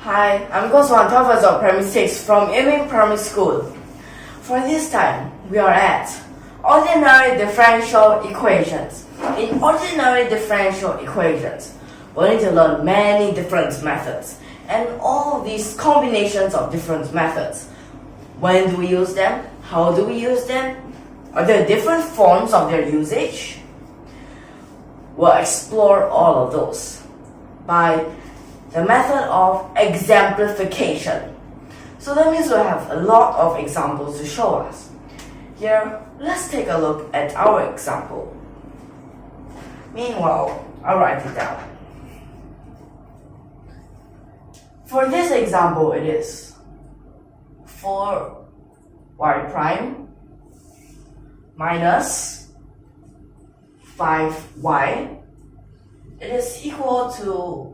Hi, I'm Goswan of Primary 6 from YUMIN Primary School. For this time, we are at ordinary differential equations. In ordinary differential equations, we need to learn many different methods and all these combinations of different methods. When do we use them? How do we use them? Are there different forms of their usage? We'll explore all of those by the method of exemplification. So that means we'll have a lot of examples to show us. Here, let's take a look at our example. Meanwhile, I'll write it down. For this example, it is 4y prime minus 5y. It is equal to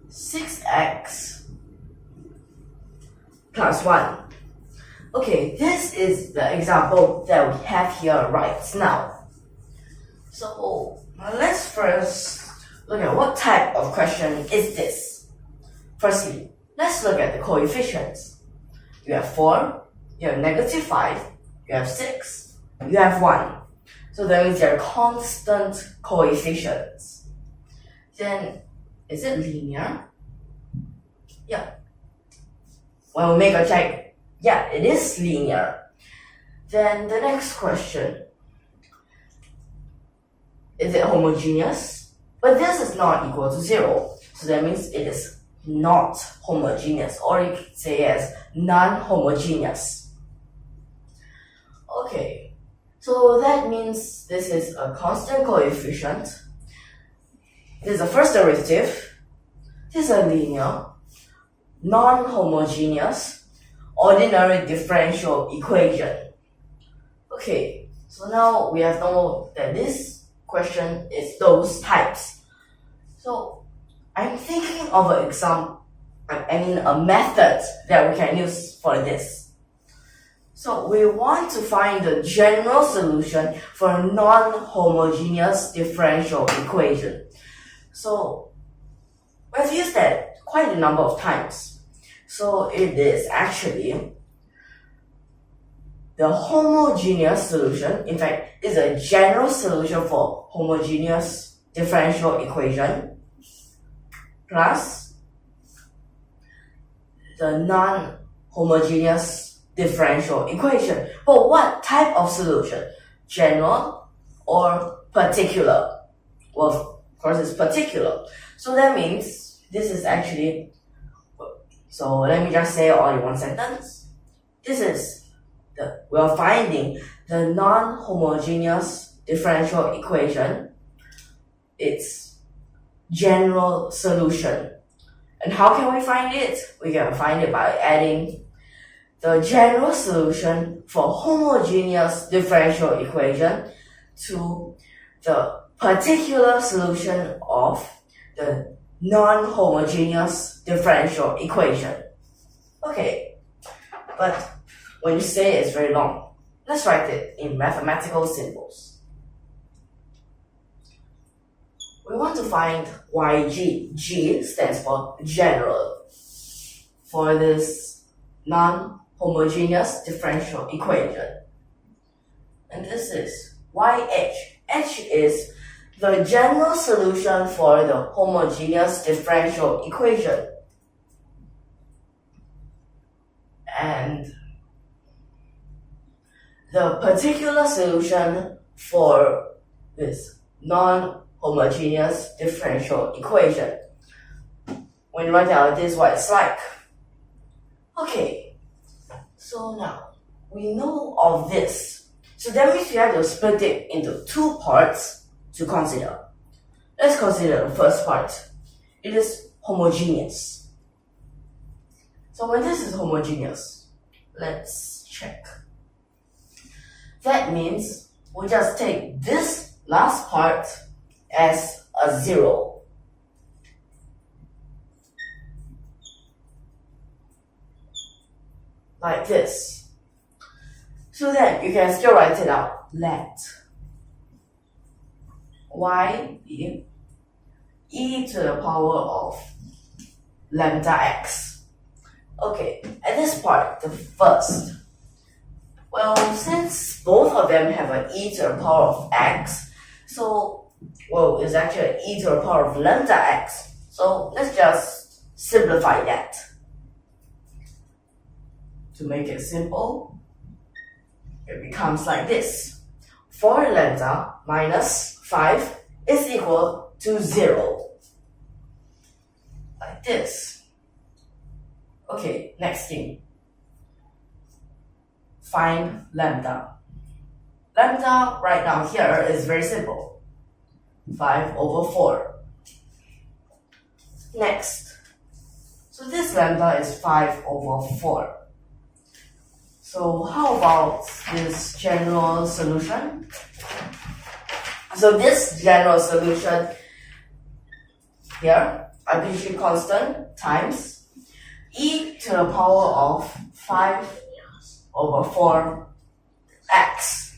6x plus 1. Okay, this is the example that we have here right now. So let's first look at what type of question is this. Firstly, let's look at the coefficients. You have 4, you have negative 5, you have 6, you have 1. So that means they're constant coefficients. Then, is it linear? Yeah. When we make a check, yeah, it is linear. Then the next question, is it homogeneous? But this is not equal to 0. So that means it is not homogeneous, or you could say as non-homogeneous. Okay, so that means this is a constant coefficient. This is a first derivative. This is a linear, non-homogeneous, ordinary differential equation. Okay, so now we have known that this question is those types. So I'm thinking of an example, a method that we can use for this. So we want to find the general solution for a non-homogeneous differential equation. So we've used that quite a number of times. So it is actually the homogeneous solution. In fact, it's a general solution for homogeneous differential equation plus the non-homogeneous differential equation. But what type of solution? General or particular? Well, of course, it's particular. So that means this is actually, so let me just say all in one sentence. This is we are finding the non-homogeneous differential equation, its general solution. And how can we find it? We can find it by adding the general solution for homogeneous differential equation to the particular solution of the non-homogeneous differential equation. Okay, but when you say it's very long, let's write it in mathematical symbols. We want to find YG. G stands for general for this non-homogeneous differential equation. And this is YH. H is the general solution for the homogeneous differential equation. And the particular solution for this non-homogeneous differential equation. When you write it out, this is what it's like. Okay, so now we know of this. So that means we have to split it into two parts to consider. Let's consider the first part. It is homogeneous. So when this is homogeneous, let's check. That means we just take this last part as a 0. Like this. So then you can still write it out. Let y be e to the power of lambda x. Okay, at this part, the first. Well, since both of them have an e to the power of x, so, well, it's actually an e to the power of lambda x. So let's just simplify that. To make it simple, it becomes like this. 4 lambda minus 5 is equal to 0. Like this. Okay, next thing. Find lambda. Lambda right now here is very simple. 5 over 4. Next. So this lambda is 5 over 4. So how about this general solution? So this general solution here, arbitrary constant times e to the power of 5 over 4 x.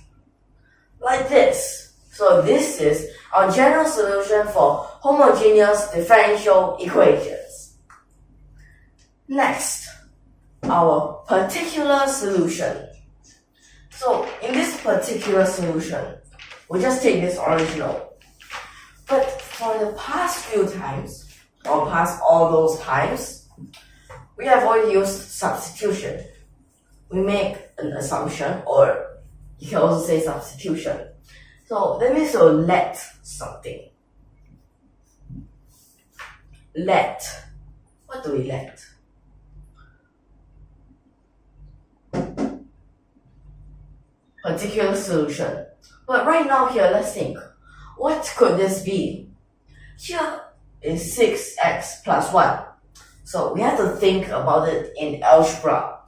Like this. So this is our general solution for homogeneous differential equations. Next, our particular solution. So in this particular solution, we just take this original. But for the past few times, or past all those times, we have already used substitution. We make an assumption, or you can also say substitution. So that means we'll let something. Let. What do we let? Particular solution. But right now here, let's think. What could this be? Here is 6x plus 1. So we have to think about it in algebra.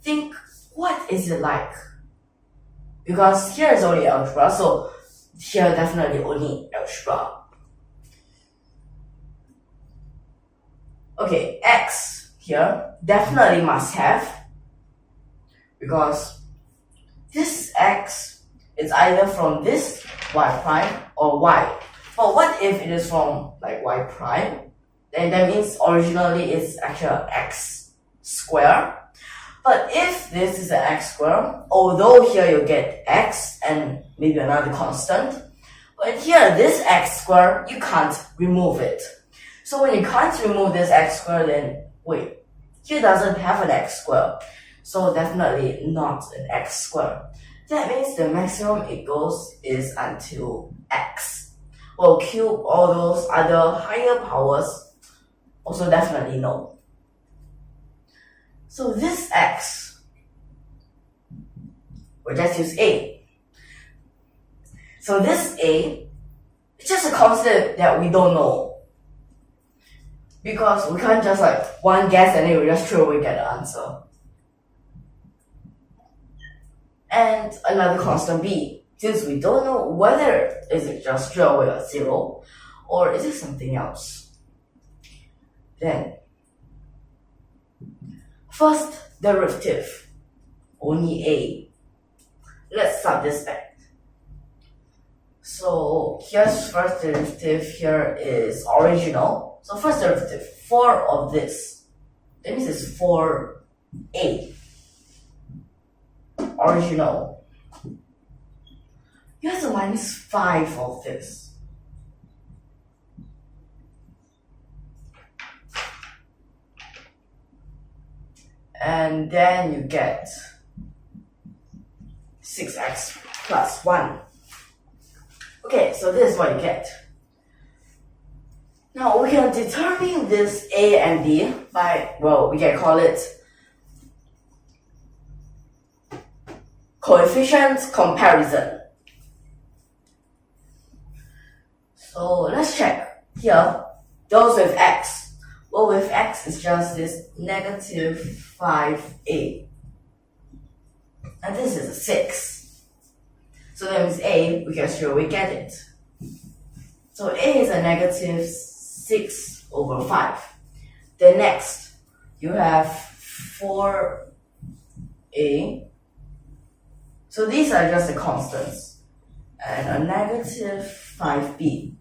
Think, what is it like? Because here is only algebra, so here definitely only algebra. Okay, x here definitely must have, because this x is either from this y prime or y. But what if it is from like y prime? Then that means originally it's actually x square. But if this is an x square, although here you get x and maybe another constant, but here this x square, you can't remove it. So when you can't remove this x square, then wait, here doesn't have an x square. So definitely not an x square. That means the maximum it goes is until x. Well, cube all those other higher powers, also definitely no. So this x, we'll just use a. So this a, it's just a constant that we don't know. Because we can't just like one guess and then we just throw away get the answer. And another constant b, since we don't know whether is it just straight away a 0 or is it something else. Then first derivative, only a. Let's sub this back. So here's first derivative, here is original. So first derivative, 4 of this. That means it's 4a. Original. You have to minus 5 of this. And then you get 6x plus 1. Okay, so this is what you get. Now we can determine this a and b by, well, we can call it coefficient comparison. So let's check. Here, those with x. Well, with x, it's just this negative 5a. And this is a 6. So that means a, we can straight away get it. So a is a negative 6 over 5. Then next, you have 4a. So these are just the constants. And a negative 5b.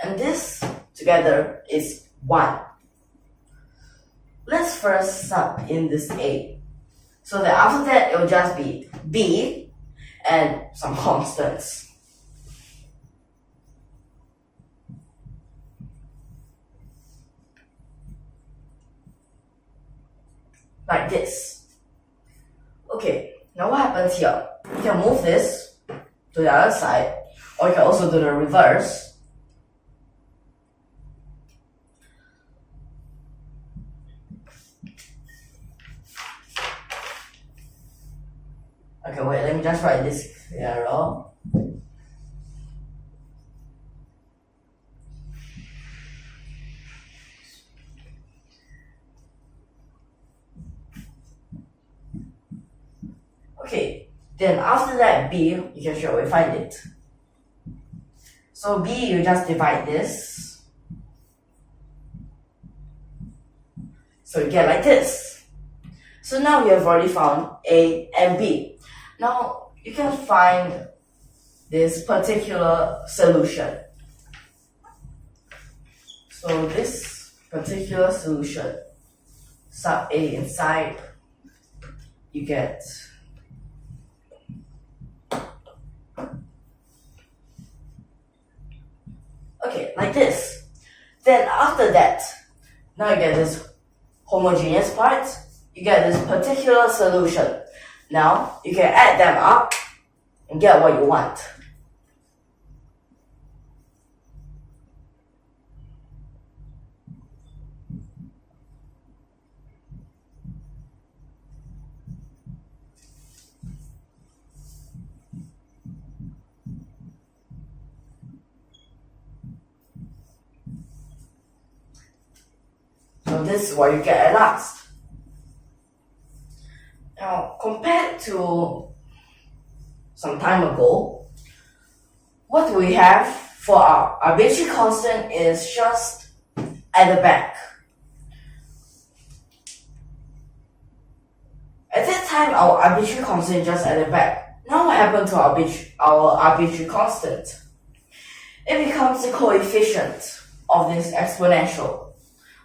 And this together is 1. let's first sub in this A. So that after that, it will just be B and some constants. Like this. Okay, now what happens here? You can move this to the other side, or you can also do the reverse. Okay, wait, let me just write this clearer. Okay, then after that B, you can straight away find it. So B, you just divide this. So you get like this. So now we have already found A and B. Now you can find this particular solution. So this particular solution, sub A inside, you get okay, like this. Then after that, now you get this homogeneous part, you get this particular solution. Now you can add them up and get what you want. So this is what you get at last. Now, compared to some time ago, what we have for our arbitrary constant is just at the back. At that time, our arbitrary constant is just at the back. Now what happened to our arbitrary constant? It becomes the coefficient of this exponential.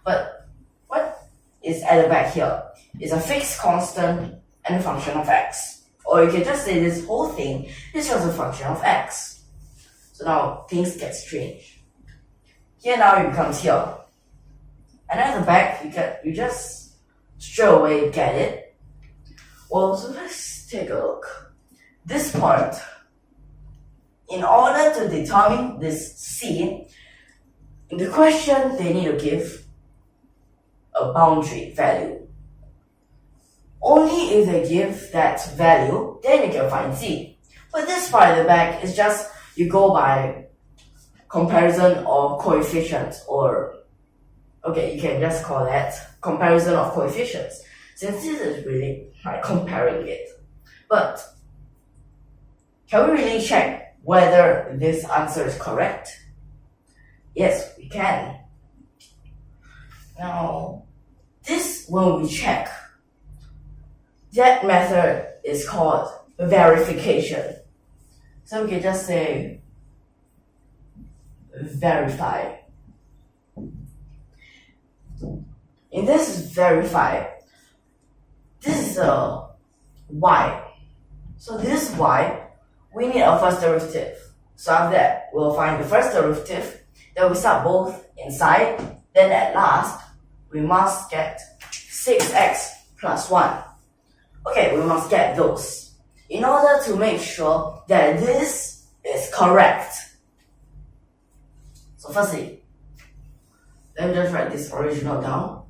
But what is at the back here is a fixed constant and a function of x. Or you can just say this whole thing is just a function of x. So now things get strange. Here now it becomes here. And at the back, you just straight away get it. Well, so let's take a look. This part, in order to determine this c, in the question they need to give a boundary value. Only if they give that value, then you can find z. But this part at the back is just, you go by comparison of coefficients, or, okay, you can just call that comparison of coefficients, since this is really like comparing it. But can we really check whether this answer is correct? Yes, we can. Now, this when we check, that method is called verification. So we can just say verify. In this verify, this is a y. So this y, we need a first derivative. So after that, we'll find the first derivative, then we start both inside, then at last, we must get 6x plus 1. Okay, we must get those in order to make sure that this is correct. So firstly, let me just write this original down.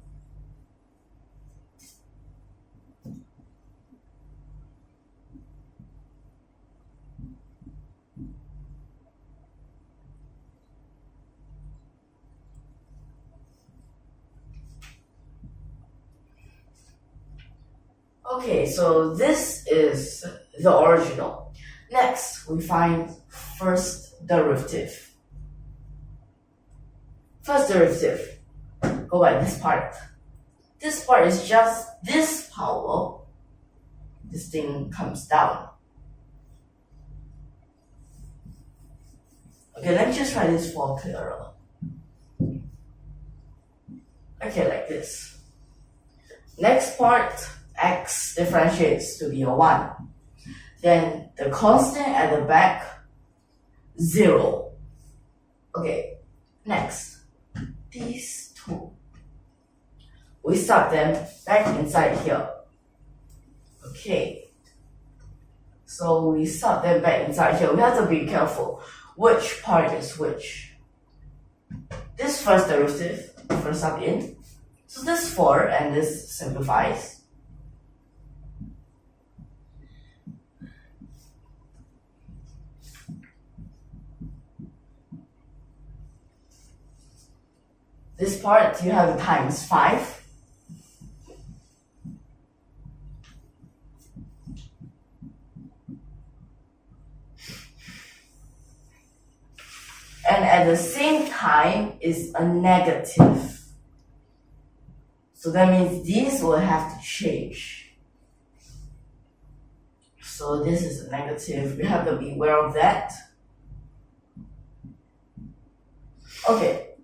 Okay, so this is the original. Next, we find first derivative. First derivative, go by this part. This part is just this power. This thing comes down. Okay, let me just write this for clearer. Okay, like this. Next part, x differentiates to be a 1. Then the constant at the back, 0. Okay, next, these two. We start them back inside here. Okay, so we start them back inside here. We have to be careful which part is which. This first derivative, first sub in. So this 4 and this simplifies. This part you have times 5. And at the same time is a negative. So that means these will have to change. So this is a negative. We have to be aware of that. Okay.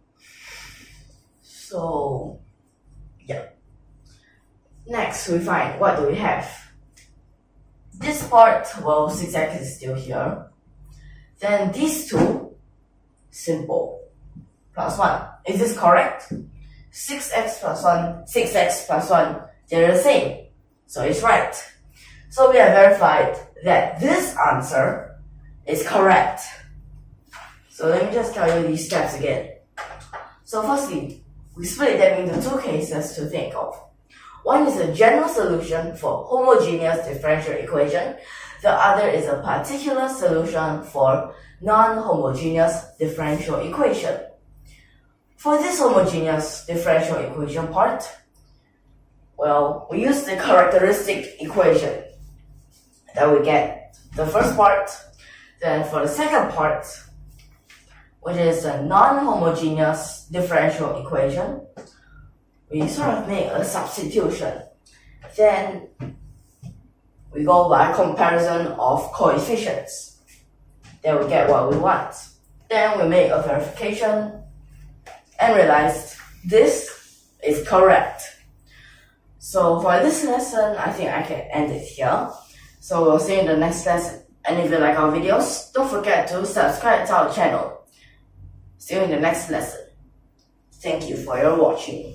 So, yeah. Next, we find what do we have? This part, well, 6x is still here. Then these two, simple, plus 1. Is this correct? 6x plus 1, 6x plus 1, they're the same. So it's right. So we have verified that this answer is correct. So let me just tell you these steps again. So firstly, we split them into two cases to think of. One is a general solution for homogeneous differential equation. The other is a particular solution for non-homogeneous differential equation. For this homogeneous differential equation part, well, we use the characteristic equation that we get the first part. Then for the second part, which is a non-homogeneous differential equation, we sort of make a substitution. Then we go by comparison of coefficients. Then we get what we want. Then we make a verification and realize this is correct. So for this lesson, I think I can end it here. So we'll see you in the next lesson. And if you like our videos, don't forget to subscribe to our channel. See you in the next lesson. Thank you for your watching.